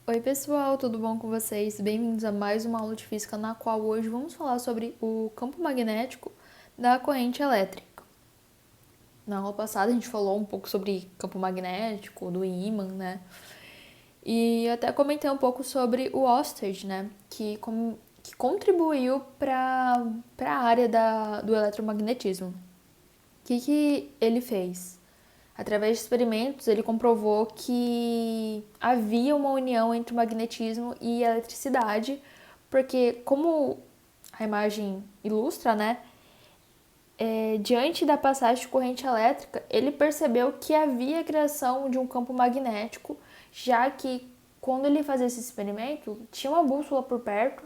Oi pessoal, tudo bom com vocês? Bem-vindos a mais uma aula de física na qual hoje vamos falar sobre o campo magnético da corrente elétrica. Na aula passada a gente falou um pouco sobre campo magnético, do ímã, né? E até comentei um pouco sobre o Oersted, né? Que contribuiu para a área do eletromagnetismo. O que ele fez? Através de experimentos, ele comprovou que havia uma união entre o magnetismo e a eletricidade, porque, como a imagem ilustra, né, diante da passagem de corrente elétrica, ele percebeu que havia a criação de um campo magnético, já que quando ele fazia esse experimento, tinha uma bússola por perto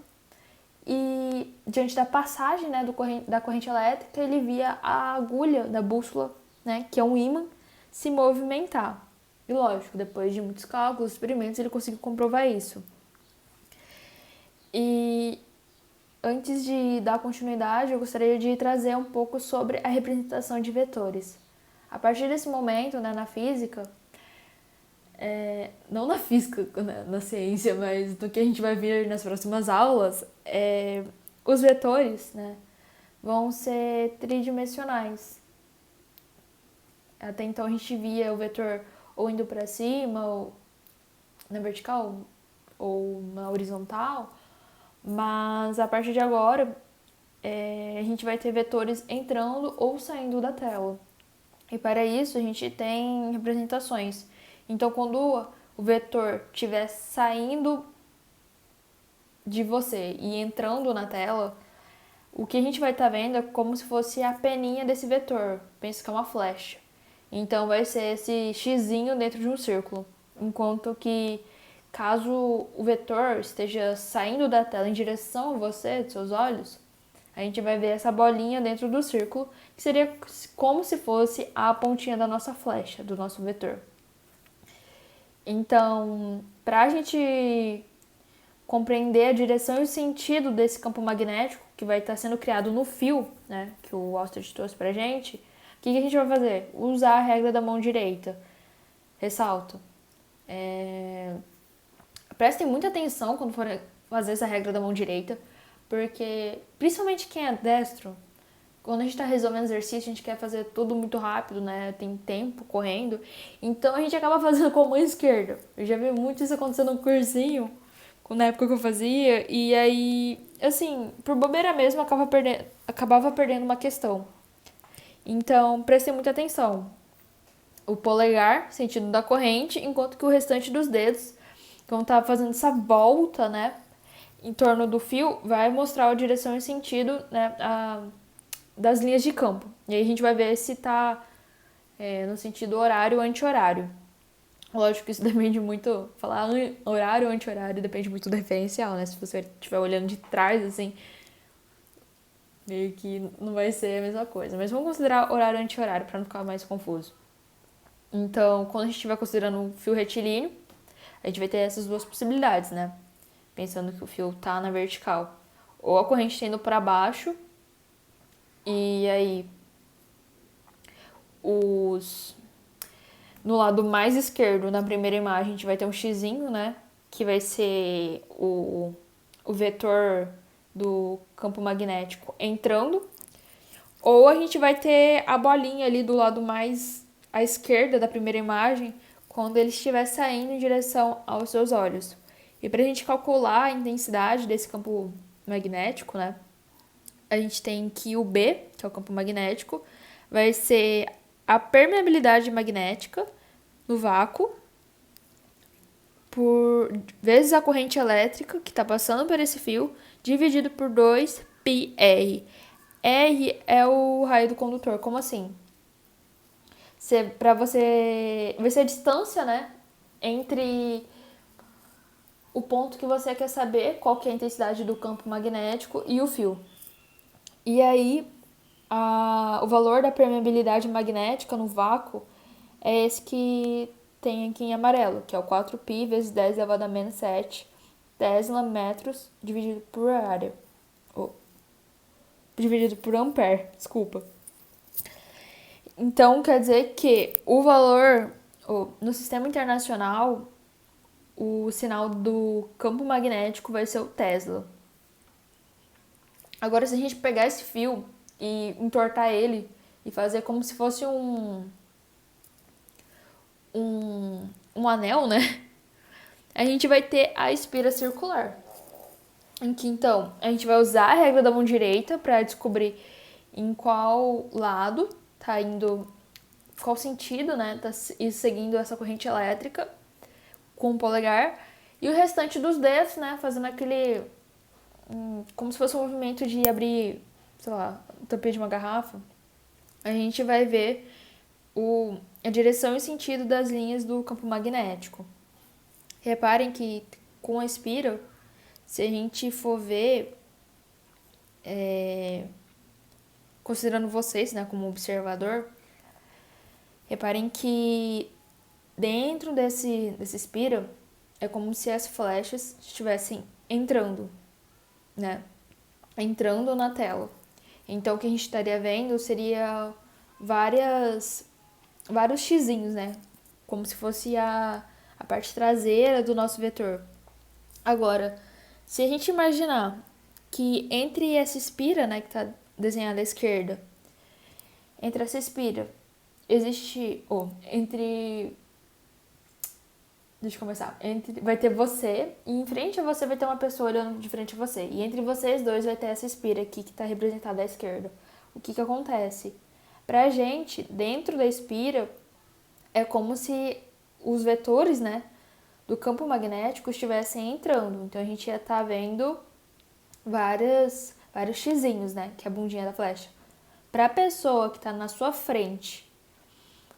e diante da passagem, né, da corrente elétrica, ele via a agulha da bússola, né, que é um ímã, se movimentar. E lógico, depois de muitos cálculos, experimentos, ele conseguiu comprovar isso. E antes de dar continuidade, eu gostaria de trazer um pouco sobre a representação de vetores. A partir desse momento, né, na física, não na física, né, na ciência, mas do que a gente vai ver nas próximas aulas, os vetores, né, vão ser tridimensionais. Até então a gente via o vetor ou indo para cima, ou na vertical, ou na horizontal, mas a partir de agora a gente vai ter vetores entrando ou saindo da tela. E para isso a gente tem representações. Então quando o vetor estiver saindo de você e entrando na tela, o que a gente vai estar vendo é como se fosse a peninha desse vetor. Pensa que é uma flecha. Então vai ser esse xizinho dentro de um círculo. Enquanto que caso o vetor esteja saindo da tela em direção a você, dos seus olhos, a gente vai ver essa bolinha dentro do círculo, que seria como se fosse a pontinha da nossa flecha, do nosso vetor. Então, para a gente compreender a direção e o sentido desse campo magnético que vai estar sendo criado no fio, né, que o Oersted trouxe pra gente, o que a gente vai fazer? Usar a regra da mão direita. Ressalto. Prestem muita atenção quando for fazer essa regra da mão direita, porque principalmente quem é destro, quando a gente está resolvendo exercício, a gente quer fazer tudo muito rápido, né? Tem tempo correndo. Então a gente acaba fazendo com a mão esquerda. Eu já vi muito isso acontecendo no cursinho, na época que eu fazia. E aí, assim, por bobeira mesmo, acabava perdendo uma questão. Então, prestem muita atenção. O polegar, sentido da corrente, enquanto que o restante dos dedos, vão estar fazendo essa volta, né? Em torno do fio, vai mostrar a direção e sentido, né? Das linhas de campo. E aí a gente vai ver se tá no sentido horário ou anti-horário. Lógico que isso depende muito, falar horário ou anti-horário depende muito do referencial, né? Se você estiver olhando de trás, assim, meio que não vai ser a mesma coisa. Mas vamos considerar horário e anti-horário para não ficar mais confuso. Então, quando a gente estiver considerando um fio retilíneo, a gente vai ter essas duas possibilidades, né? Pensando que o fio tá na vertical. Ou a corrente tendo para baixo, e aí os no lado mais esquerdo, na primeira imagem, a gente vai ter um xizinho, né? Que vai ser o vetor do campo magnético entrando. Ou a gente vai ter a bolinha ali do lado mais à esquerda da primeira imagem, quando ele estiver saindo em direção aos seus olhos. E para a gente calcular a intensidade desse campo magnético, né? A gente tem que o B, que é o campo magnético, vai ser a permeabilidade magnética no vácuo por vezes a corrente elétrica que está passando por esse fio, dividido por 2 πr. R é o raio do condutor. Como assim? Para você vai ser a distância, né, entre o ponto que você quer saber, qual que é a intensidade do campo magnético e o fio. E aí, o valor da permeabilidade magnética no vácuo é esse que tem aqui em amarelo, que é o 4π vezes 10 elevado a menos 7 Tesla metros dividido por área. Ou, dividido por ampere, desculpa. Então, quer dizer que o valor no sistema internacional, o sinal do campo magnético vai ser o Tesla. Agora, se a gente pegar esse fio e entortar ele e fazer como se fosse um anel, né? A gente vai ter a espira circular. Em que, então, a gente vai usar a regra da mão direita para descobrir em qual lado tá indo, qual sentido, né? Tá seguindo essa corrente elétrica com o polegar. E o restante dos dedos, né? Fazendo aquele como se fosse um movimento de abrir, sei lá, a tampinha de uma garrafa, a gente vai ver a direção e sentido das linhas do campo magnético. Reparem que com a espiral, se a gente for ver, considerando vocês, né, como observador, reparem que dentro desse espiral é como se as flechas estivessem entrando, né? Entrando na tela. Então, o que a gente estaria vendo seria vários xizinhos, né? Como se fosse a parte traseira do nosso vetor. Agora, se a gente imaginar que entre essa espira, né, que está desenhada à esquerda, entre essa espira existe, entre deixa eu começar. Vai ter você e em frente a você vai ter uma pessoa olhando de frente a você. E entre vocês dois vai ter essa espira aqui que está representada à esquerda. O que acontece? Pra gente, dentro da espira, é como se os vetores, né, do campo magnético estivessem entrando. Então a gente ia estar vendo vários xizinhos, né, que é a bundinha da flecha. Pra pessoa que está na sua frente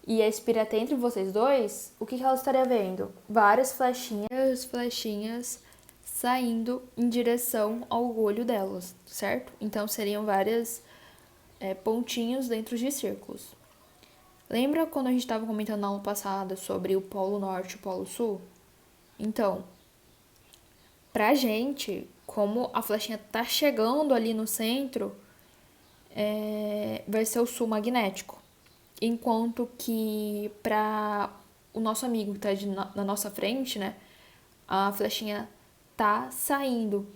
e a espira está entre vocês dois, o que ela estaria vendo? Várias flechinhas saindo em direção ao olho delas, certo? Então seriam várias pontinhos dentro de círculos. Lembra quando a gente estava comentando na aula passada sobre o Polo Norte e o Polo Sul? Então, pra gente, como a flechinha tá chegando ali no centro, vai ser o sul magnético. Enquanto que para o nosso amigo que está na nossa frente, né, a flechinha tá saindo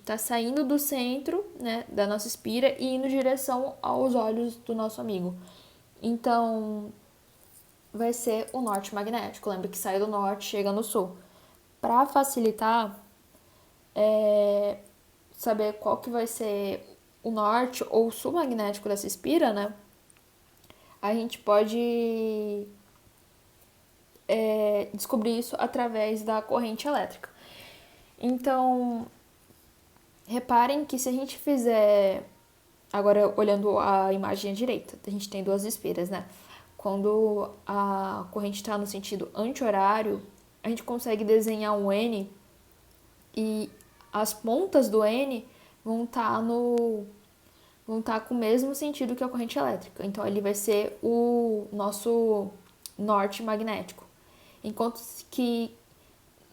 do centro, né, da nossa espira e indo em direção aos olhos do nosso amigo. Então, vai ser o norte magnético. Lembra que sai do norte, chega no sul. Para facilitar, saber qual que vai ser o norte ou o sul magnético dessa espira, né, a gente pode descobrir isso através da corrente elétrica. Então, reparem que se a gente fizer, agora olhando a imagem à direita, a gente tem duas espiras, né? Quando a corrente está no sentido anti-horário, a gente consegue desenhar um N e as pontas do N vão estar com o mesmo sentido que a corrente elétrica. Então, ele vai ser o nosso norte magnético. Enquanto que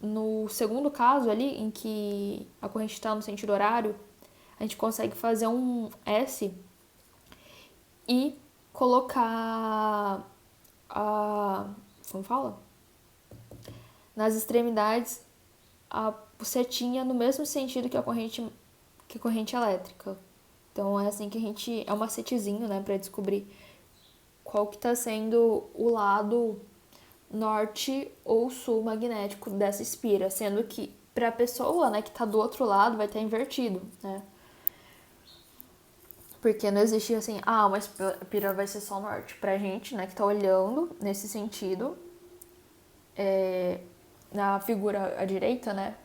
no segundo caso ali, em que a corrente está no sentido horário, a gente consegue fazer um S e colocar como fala? Nas extremidades a setinha no mesmo sentido que a corrente elétrica. Então é assim que a gente é um macetezinho, né, para descobrir qual que está sendo o lado norte ou sul magnético dessa espira, sendo que para a pessoa, né, que está do outro lado vai estar invertido, né? Porque não existe assim, uma espira vai ser só norte. Pra gente, né, que tá olhando nesse sentido, na figura à direita, né?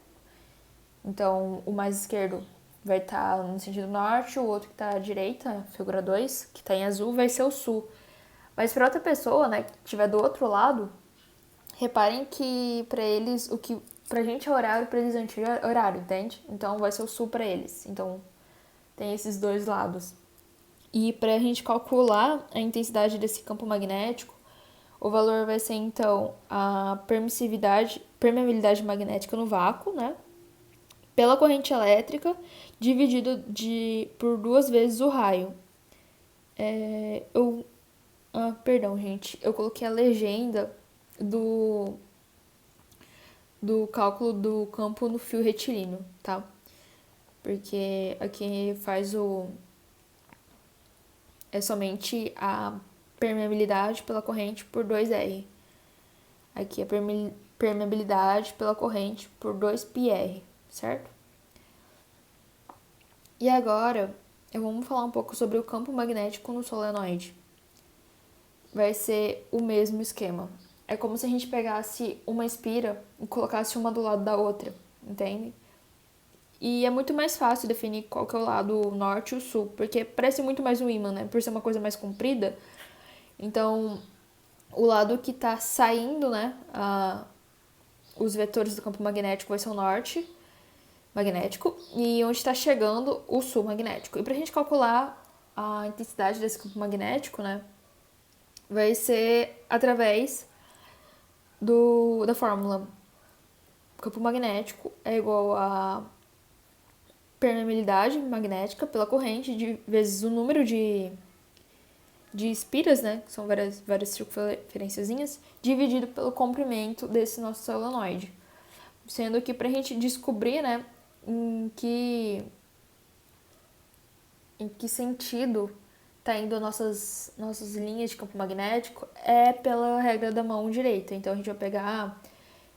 Então, o mais esquerdo vai estar no sentido norte, o outro que tá à direita, figura 2, que tá em azul, vai ser o sul. Mas para outra pessoa, né, que estiver do outro lado, reparem que para eles, o que pra gente é horário, pra eles é horário, entende? Então vai ser o sul para eles. Então tem esses dois lados. E para a gente calcular a intensidade desse campo magnético, o valor vai ser então a permeabilidade magnética no vácuo, né? Pela corrente elétrica, dividido por 2 vezes o raio. Perdão, gente. Eu coloquei a legenda do cálculo do campo no fio retilíneo, tá? Porque aqui é somente a permeabilidade pela corrente por 2R. Aqui é permeabilidade pela corrente por 2πr, certo? E agora, vamos falar um pouco sobre o campo magnético no solenoide. Vai ser o mesmo esquema. É como se a gente pegasse uma espira e colocasse uma do lado da outra, entende? E é muito mais fácil definir qual que é o lado norte e o sul, porque parece muito mais um ímã, né? Por ser uma coisa mais comprida. Então, o lado que está saindo, né? Os vetores do campo magnético vai ser o norte magnético e onde está chegando o sul magnético. E para a gente calcular a intensidade desse campo magnético, né? Vai ser através da fórmula. O campo magnético é igual a permeabilidade magnética pela corrente vezes o número de espiras, né, que são várias circunferenciazinhas, dividido pelo comprimento desse nosso solenoide. Sendo que para a gente descobrir, né, em que sentido tá indo nossas linhas de campo magnético é pela regra da mão direita. Então a gente vai pegar,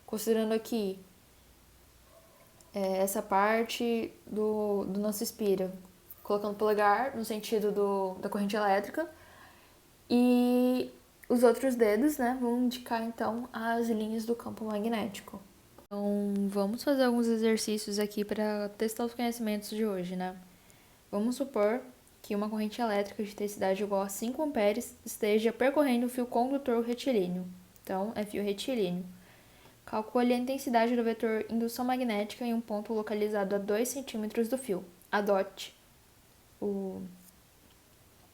considerando aqui essa parte do nosso espira, colocando o polegar no sentido da corrente elétrica e os outros dedos, né, vão indicar então as linhas do campo magnético. Então vamos fazer alguns exercícios aqui para testar os conhecimentos de hoje, né? Vamos supor que uma corrente elétrica de intensidade igual a 5 amperes esteja percorrendo o fio condutor retilíneo. Então, é fio retilíneo. Calcule a intensidade do vetor indução magnética em um ponto localizado a 2 centímetros do fio. Adote o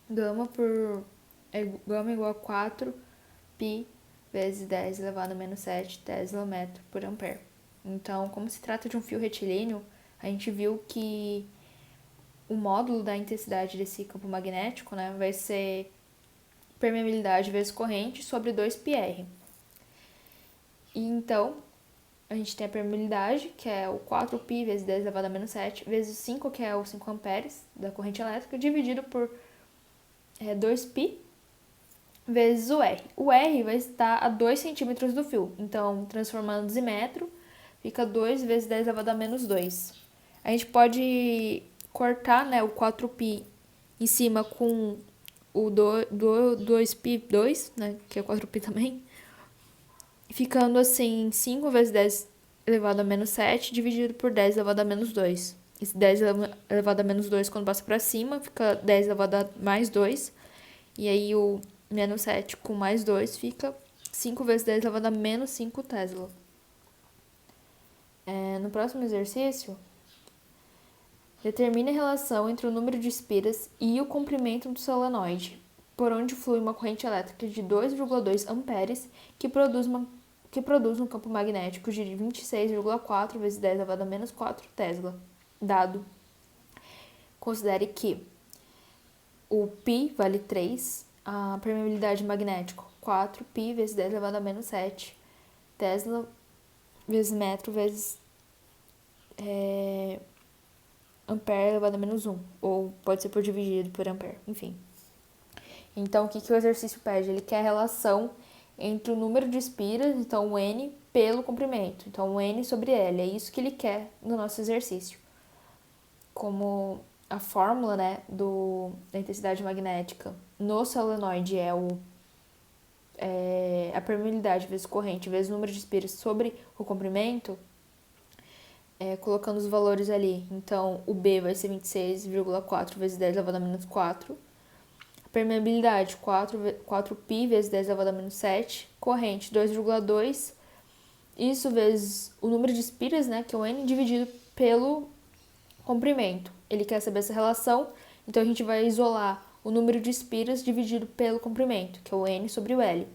gama igual a 4 π vezes 10 elevado a menos 7 Tesla metro por ampere. Então, como se trata de um fio retilíneo, a gente viu que o módulo da intensidade desse campo magnético, né, vai ser permeabilidade vezes corrente sobre 2πr. E então, a gente tem a permeabilidade, que é o 4π vezes 10 elevado a menos 7, vezes 5, que é o 5 amperes da corrente elétrica, dividido por 2π vezes o R. O R vai estar a 2 centímetros do fio. Então, transformando em metro, fica 2 vezes 10 elevado a menos 2. A gente pode cortar, né, o 4π em cima com o 2π2, né, que é 4π também, ficando assim 5 vezes 10 elevado a menos 7 dividido por 10 elevado a menos 2. Esse 10 elevado a menos 2, quando passa para cima, fica 10 elevado a mais 2. E aí o menos 7 com mais 2 fica 5 vezes 10 elevado a menos 5 Tesla. No próximo exercício, determine a relação entre o número de espiras e o comprimento do solenoide, por onde flui uma corrente elétrica de 2,2 amperes que produz um campo magnético de 26,4 vezes 10 elevado a menos 4 Tesla. Dado. Considere que o π vale 3, a permeabilidade magnética 4π vezes 10 elevado a menos 7 Tesla vezes metro vezes ampere elevado a menos 1, ou pode ser por dividido por ampere, enfim. Então, o que o exercício pede? Ele quer a relação entre o número de espiras, então o N, pelo comprimento. Então, o N sobre L, é isso que ele quer no nosso exercício. Como a fórmula, né, da intensidade magnética no solenoide é a permeabilidade vezes corrente vezes o número de espiras sobre o comprimento, colocando os valores ali. Então, o B vai ser 26,4 vezes 10 elevado a menos 4. A permeabilidade, 4π vezes 10 elevado a menos 7. Corrente, 2,2. Isso vezes o número de espiras, né, que é o N, dividido pelo comprimento. Ele quer saber essa relação, então a gente vai isolar o número de espiras dividido pelo comprimento, que é o N sobre o L.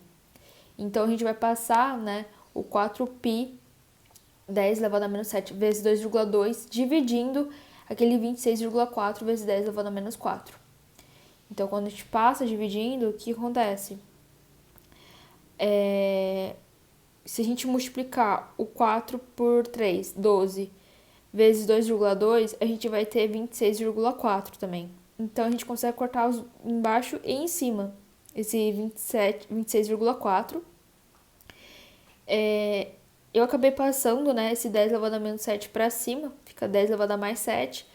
Então, a gente vai passar, né, o 4π 10 elevado a menos 7 vezes 2,2, dividindo aquele 26,4 vezes 10 elevado a menos 4. Então, quando a gente passa dividindo, o que acontece? se a gente multiplicar o 4 por 3, 12, vezes 2,2, a gente vai ter 26,4 também. Então, a gente consegue cortar os embaixo e em cima. Esse 26,4. Eu acabei passando, né, esse 10 elevado a menos 7 para cima. Fica 10 elevado a mais 7,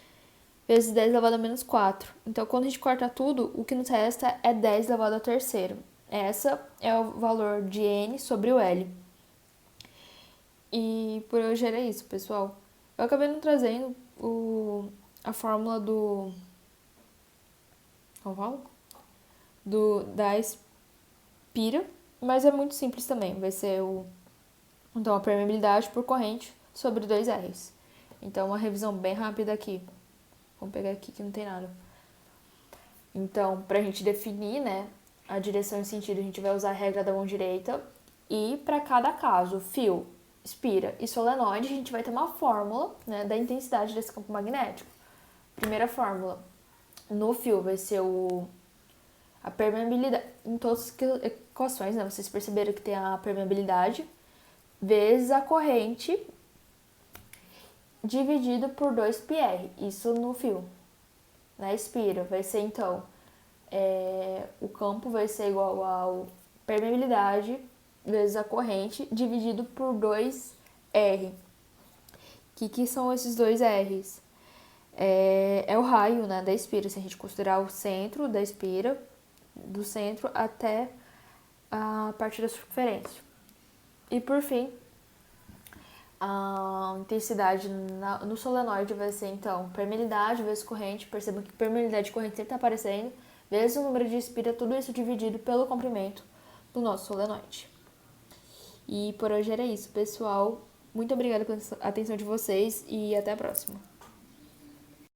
vezes 10 elevado a menos 4. Então, quando a gente corta tudo, o que nos resta é 10 elevado a terceiro. Essa é o valor de N sobre o L. E por hoje era isso, pessoal. Eu acabei não trazendo a fórmula do... Como fala? Da espira, mas é muito simples também. Vai ser então, a permeabilidade por corrente sobre 2Rs. Então, uma revisão bem rápida aqui. Vamos pegar aqui que não tem nada. Então, para a gente definir, né, a direção e sentido, a gente vai usar a regra da mão direita. E para cada caso, fio, espira e solenoide, a gente vai ter uma fórmula, né, da intensidade desse campo magnético. Primeira fórmula. No fio vai ser a permeabilidade. Em todas as equações, né, vocês perceberam que tem a permeabilidade vezes a corrente dividido por 2πr. Isso no fio. Na espira vai ser, então, o campo vai ser igual a permeabilidade vezes a corrente dividido por 2R. Que são esses 2Rs? É o raio, né, da espira, se a gente considerar o centro da espira, do centro até a parte da circunferência. E por fim, a intensidade no solenoide vai ser, então, permeabilidade vezes corrente. Percebam que permeabilidade e corrente sempre está aparecendo, vezes o número de espira, tudo isso dividido pelo comprimento do nosso solenoide. E por hoje era isso, pessoal. Muito obrigada pela atenção de vocês e até a próxima.